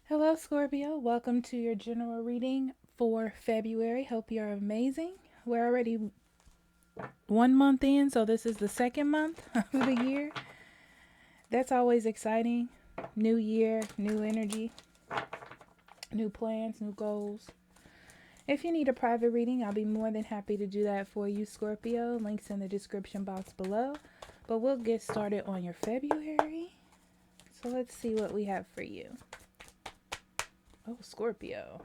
Hello, Scorpio. Welcome to your general reading for February. Hope you're amazing. We're already 1 month in, so this is the second month of the year. That's always exciting. New year, new energy, new plans, new goals. If you need a private reading, I'll be more than happy to do that for you, Scorpio. Links in the description box below. But we'll get started on your February. So let's see what we have for you. Oh, Scorpio.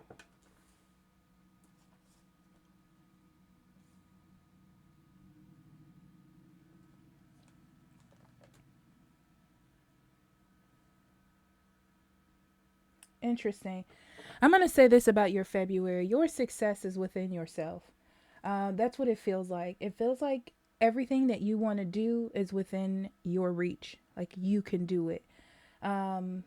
Interesting. I'm going to say this about your February. Your success is within yourself. That's what it feels like. It feels like everything that you want to do is within your reach. Like you can do it. Um,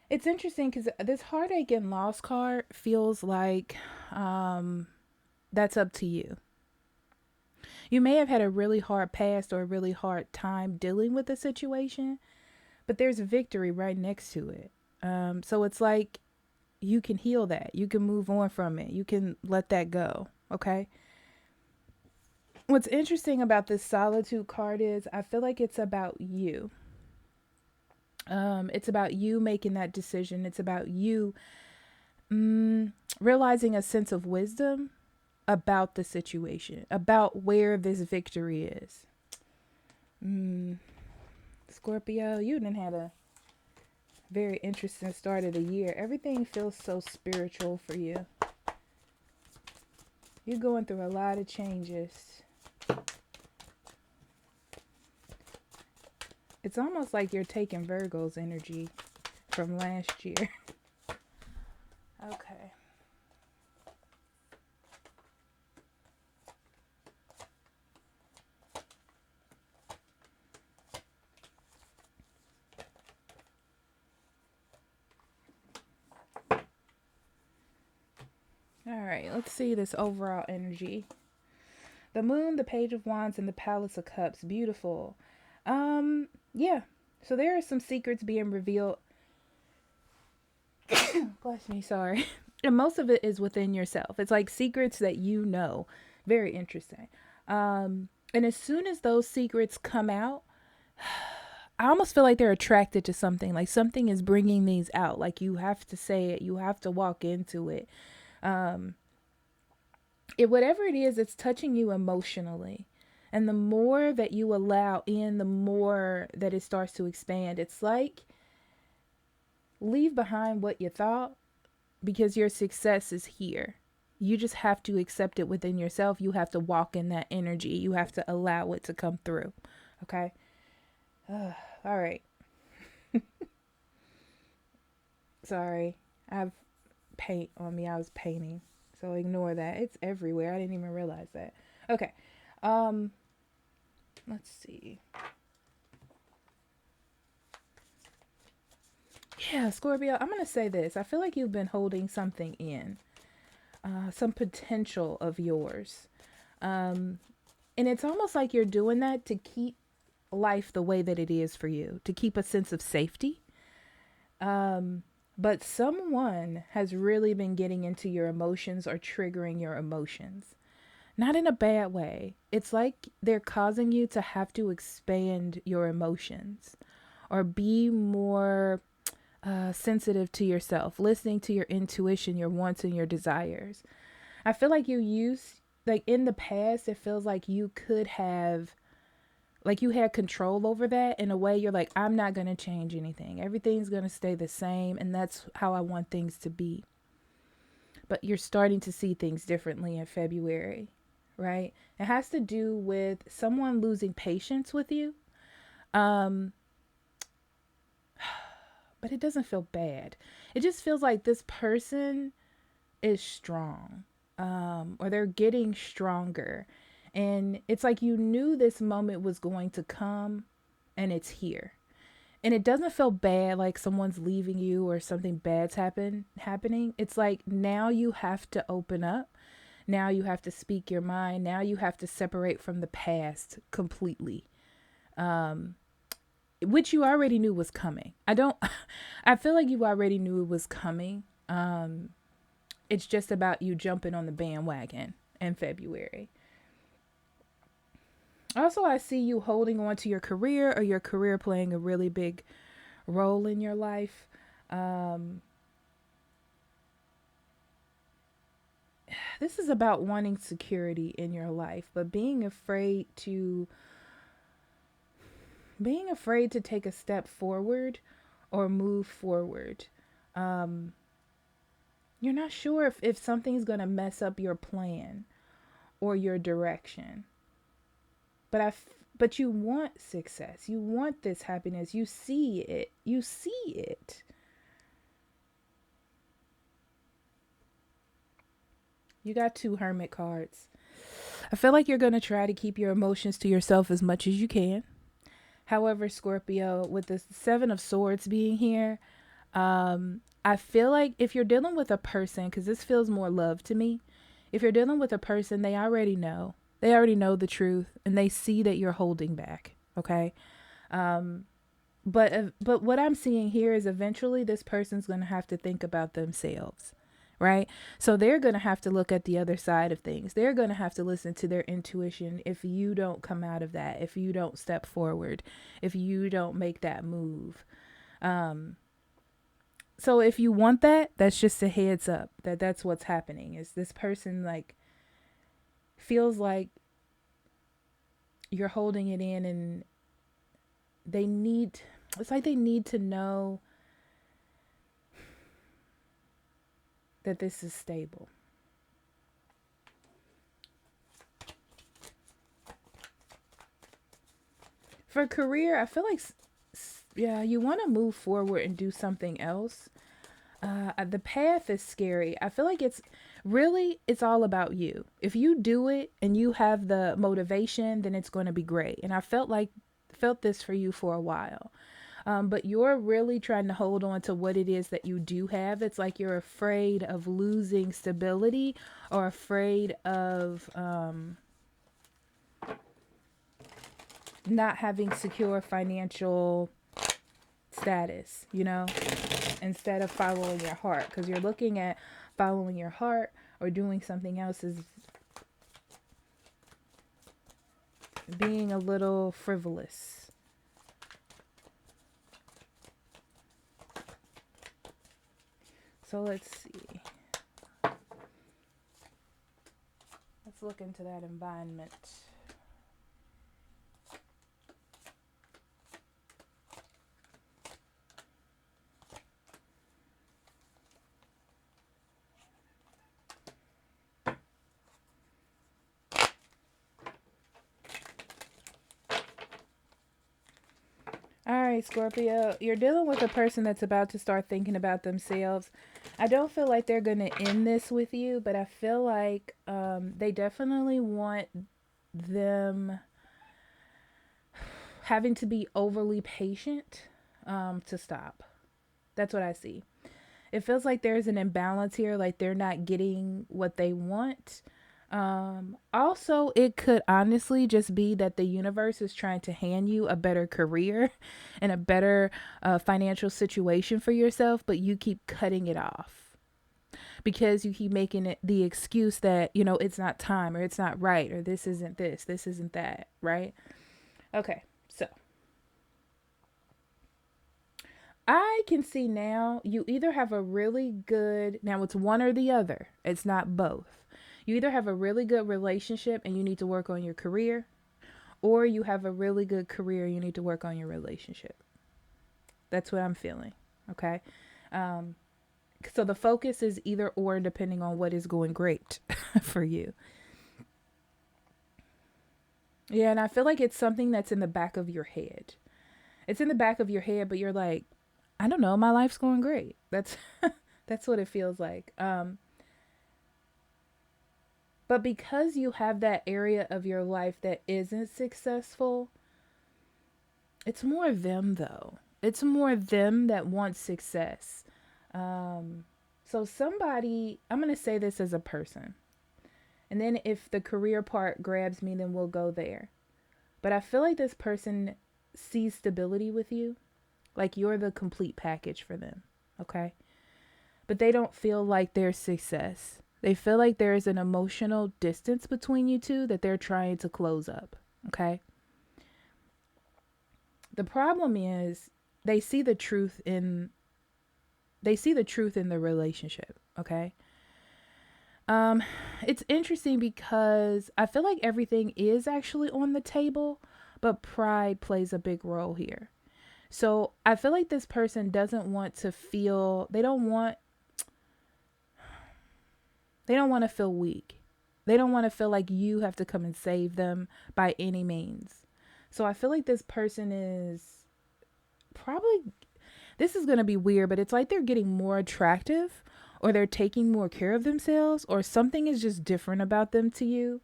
it's interesting because this heartache and loss card feels like that's up to you. You may have had a really hard past or a really hard time dealing with the situation, but there's a victory right next to it. So it's like you can heal that. You can move on from it. You can let that go. Okay. What's interesting about this solitude card is I feel like it's about you. It's about you making that decision. It's about you realizing a sense of wisdom about the situation, about where this victory is. Scorpio, you done had a very interesting start of the year. Everything feels so spiritual for you. You're going through a lot of changes. It's almost like you're taking Virgo's energy from last year. Okay. All right, let's see this overall energy. The moon, the page of wands, and the palace of cups. Beautiful. Yeah. So there are some secrets being revealed. Bless me, sorry. And most of it is within yourself. It's like secrets that you know. Very interesting. And as soon as those secrets come out, I almost feel like they're attracted to something. Like something is bringing these out. Like you have to say it. You have to walk into it. Whatever it is, it's touching you emotionally. And the more that you allow in, the more that it starts to expand. It's like leave behind what you thought because your success is here. You just have to accept it within yourself. You have to walk in that energy. You have to allow it to come through. Okay? All right. Sorry. I have paint on me. I was painting. So ignore that. It's everywhere. I didn't even realize that. Okay. Um let's see. Yeah, Scorpio, I'm going to say this. I feel like you've been holding something in, some potential of yours. And it's almost like you're doing that to keep life the way that it is for you, to keep a sense of safety. But someone has really been getting into your emotions or triggering your emotions. Not in a bad way. It's like they're causing you to have to expand your emotions or be more sensitive to yourself, listening to your intuition, your wants, and your desires. I feel like like in the past, it feels like you could have, like you had control over that in a way. You're like, I'm not going to change anything. Everything's going to stay the same. And that's how I want things to be. But you're starting to see things differently in February, right? It has to do with someone losing patience with you. But it doesn't feel bad. It just feels like this person is strong, or they're getting stronger. And it's like you knew this moment was going to come and it's here. And it doesn't feel bad like someone's leaving you or something bad's happening. It's like now you have to open up. Now you have to speak your mind. Now you have to separate from the past completely. which you already knew was coming. I feel like you already knew it was coming. It's just about you jumping on the bandwagon in February. Also, I see you holding on to your career, or your career playing a really big role in your life. Um, this is about wanting security in your life, but being afraid to take a step forward or move forward. Um, you're not sure if something's going to mess up your plan or your direction. But you want success. You want this happiness. You see it. You see it. You got 2 Hermit cards. I feel like you're going to try to keep your emotions to yourself as much as you can. However, Scorpio, with the 7 of Swords being here, I feel like if you're dealing with a person, because this feels more love to me, if you're dealing with a person, they already know. They already know the truth, and they see that you're holding back. Okay. But what I'm seeing here is eventually this person's going to have to think about themselves, right? So they're going to have to look at the other side of things. They're going to have to listen to their intuition if you don't come out of that, if you don't step forward, if you don't make that move. So if you want that, that's just a heads up that that's what's happening. Is this person like feels like you're holding it in, and it's like they need to know that this is stable. For career, I feel like, yeah, you want to move forward and do something else. The path is scary. I feel like it's all about you. If you do it and you have the motivation, then it's going to be great. And I felt this for you for a while. But you're really trying to hold on to what it is that you do have. It's like you're afraid of losing stability, or afraid of not having secure financial status, instead of following your heart. Because you're looking at following your heart or doing something else as being a little frivolous. So let's see. Let's look into that environment. All right, Scorpio, you're dealing with a person that's about to start thinking about themselves. I don't feel like they're going to end this with you, but I feel like they definitely want them having to be overly patient to stop. That's what I see. It feels like there's an imbalance here, like they're not getting what they want. Also, it could honestly just be that the universe is trying to hand you a better career and a better financial situation for yourself, but you keep cutting it off because you keep making it the excuse that, it's not time, or it's not right, or this isn't that, right? Okay, so I can see now you either have a really good, now it's one or the other, it's not both. You either have a really good relationship and you need to work on your career, or you have a really good career, you need to work on your relationship. That's what I'm feeling. Okay. So the focus is either or, depending on what is going great for you. Yeah. And I feel like it's something that's in the back of your head. It's in the back of your head, but you're like, I don't know, my life's going great. That's what it feels like. But because you have that area of your life that isn't successful, it's more them though. It's more them that want success. So somebody, I'm going to say this as a person. And then if the career part grabs me, then we'll go there. But I feel like this person see stability with you. Like you're the complete package for them. Okay. But they don't feel like there's success. They feel like there is an emotional distance between you two that they're trying to close up. Okay. The problem is they see the truth in the relationship. Okay. Um, it's interesting because I feel like everything is actually on the table, but pride plays a big role here. So I feel like this person doesn't want to feel, they don't want to feel weak. They don't want to feel like you have to come and save them by any means. So I feel like this person is probably, this is going to be weird, but it's like they're getting more attractive, or they're taking more care of themselves, or something is just different about them to you.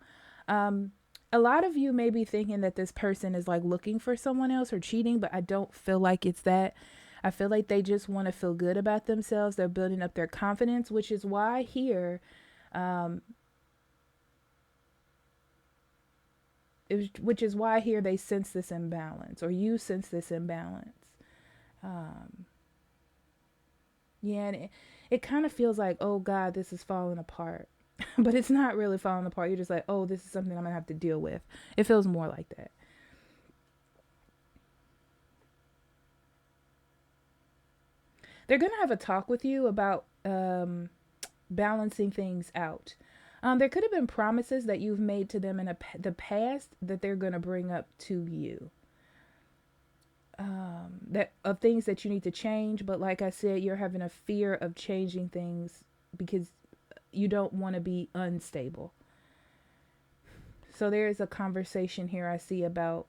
Um, a lot of you may be thinking that this person is like looking for someone else or cheating, but I don't feel like it's that. I feel like they just want to feel good about themselves. They're building up their confidence, which is why here, um, which is why here they sense this imbalance, or you sense this imbalance. Um, yeah, and it kind of feels like, oh God, this is falling apart. But it's not really falling apart. You're just like, oh, this is something I'm going to have to deal with. It feels more like that. They're going to have a talk with you about balancing things out. There could have been promises that you've made to them in the past that they're going to bring up to you. That of things that you need to change, but like I said, you're having a fear of changing things because you don't want to be unstable. So there is a conversation here I see about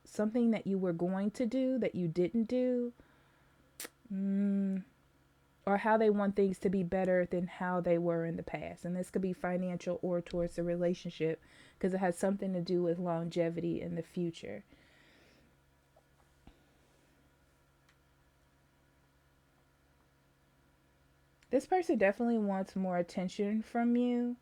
something that you were going to do that you didn't do, or how they want things to be better than how they were in the past. And this could be financial or towards a relationship, because it has something to do with longevity in the future. This person definitely wants more attention from you.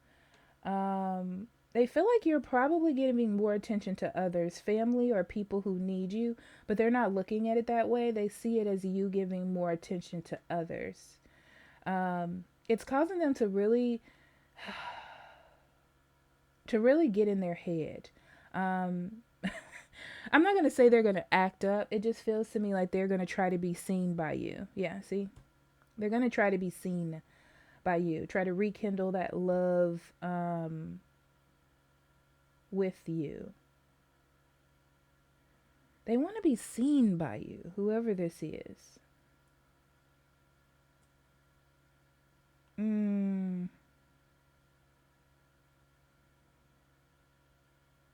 They feel like you're probably giving more attention to others, family or people who need you, but they're not looking at it that way. They see it as you giving more attention to others. It's causing them to really get in their head. Um, I'm not going to say they're going to act up. It just feels to me like they're going to try to be seen by you. Yeah, see? They're going to try to be seen by you. Try to rekindle that love with you. They want to be seen by you, whoever this is.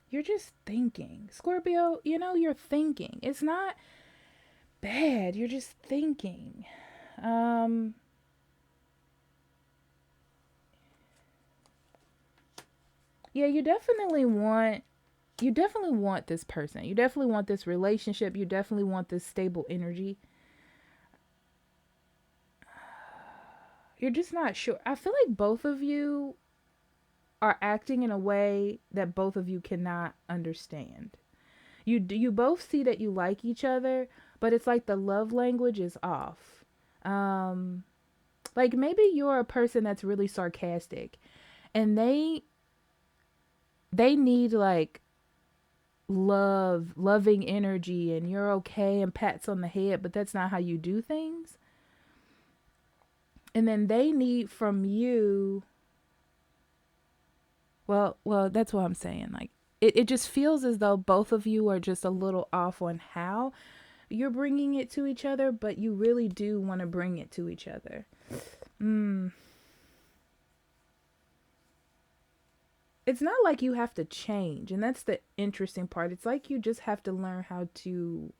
You're just thinking. Scorpio, you're thinking. It's not bad. You're just thinking. Yeah, you definitely want this person. You definitely want this relationship. You definitely want this stable energy. You're just not sure. I feel like both of you are acting in a way that both of you cannot understand. You both see that you like each other, but it's like the love language is off. Like maybe you're a person that's really sarcastic, and they need like loving energy, and you're okay and pats on the head, but that's not how you do things. And then they need from you, well, that's what I'm saying. Like it just feels as though both of you are just a little off on how you're bringing it to each other, but you really do want to bring it to each other. It's not like you have to change, and that's the interesting part. It's like you just have to learn how to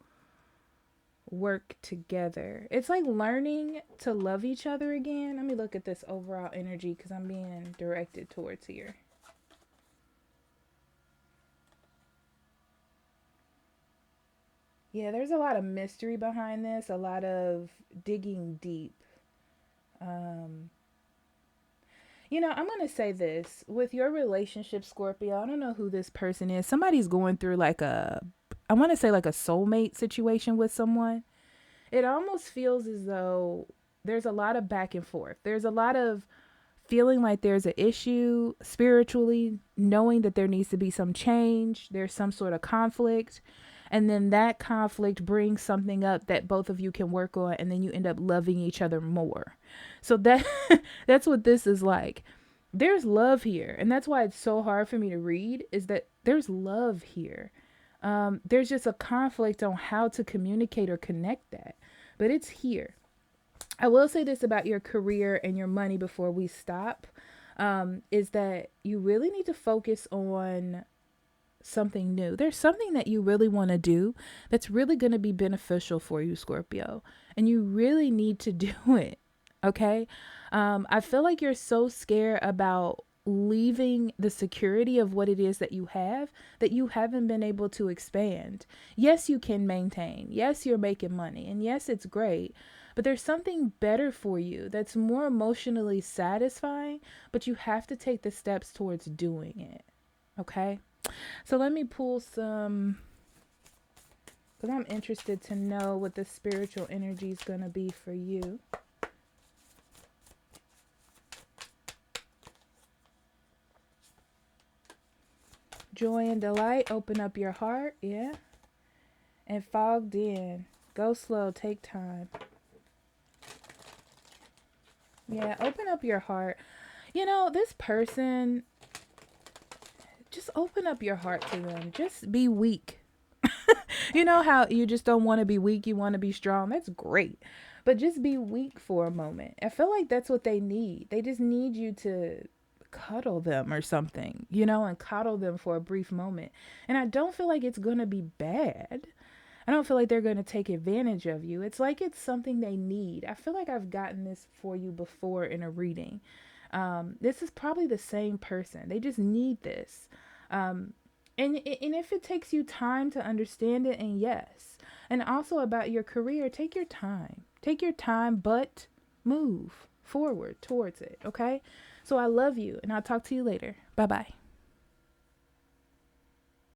work together. It's like learning to love each other again. Let me look at this overall energy because I'm being directed towards here. Yeah, there's a lot of mystery behind this, a lot of digging deep. Um, I'm going to say this. With your relationship, Scorpio, I don't know who this person is. Somebody's going through like I want to say like a soulmate situation with someone. It almost feels as though there's a lot of back and forth. There's a lot of feeling like there's an issue spiritually, knowing that there needs to be some change, there's some sort of conflict, and then that conflict brings something up that both of you can work on, and then you end up loving each other more. So that that's what this is like. There's love here, and that's why it's so hard for me to read, is that there's love here. There's just a conflict on how to communicate or connect that, but it's here. I will say this about your career and your money before we stop, is that you really need to focus on something new. There's something that you really want to do that's really going to be beneficial for you, Scorpio, and you really need to do it. Okay. I feel like you're so scared about leaving the security of what it is that you have, that you haven't been able to expand. Yes, you can maintain. Yes, you're making money. And yes, it's great. But there's something better for you that's more emotionally satisfying, but you have to take the steps towards doing it. Okay? So let me pull some, because I'm interested to know what the spiritual energy is going to be for you. Joy and delight, open up your heart, yeah. And fogged in, go slow, take time. Yeah, open up your heart. You know, this person, just open up your heart to them. Just be weak. You know how you just don't want to be weak, you want to be strong? That's great. But just be weak for a moment. I feel like that's what they need. They just need you to cuddle them or something, you know, and coddle them for a brief moment. And I don't feel like it's going to be bad. I don't feel like they're going to take advantage of you. It's like it's something they need. I feel like I've gotten this for you before in a reading. This is probably the same person. They just need this. And if it takes you time to understand it, and yes. And also about your career, take your time. Take your time, but move forward towards it, okay? So I love you, and I'll talk to you later. Bye-bye.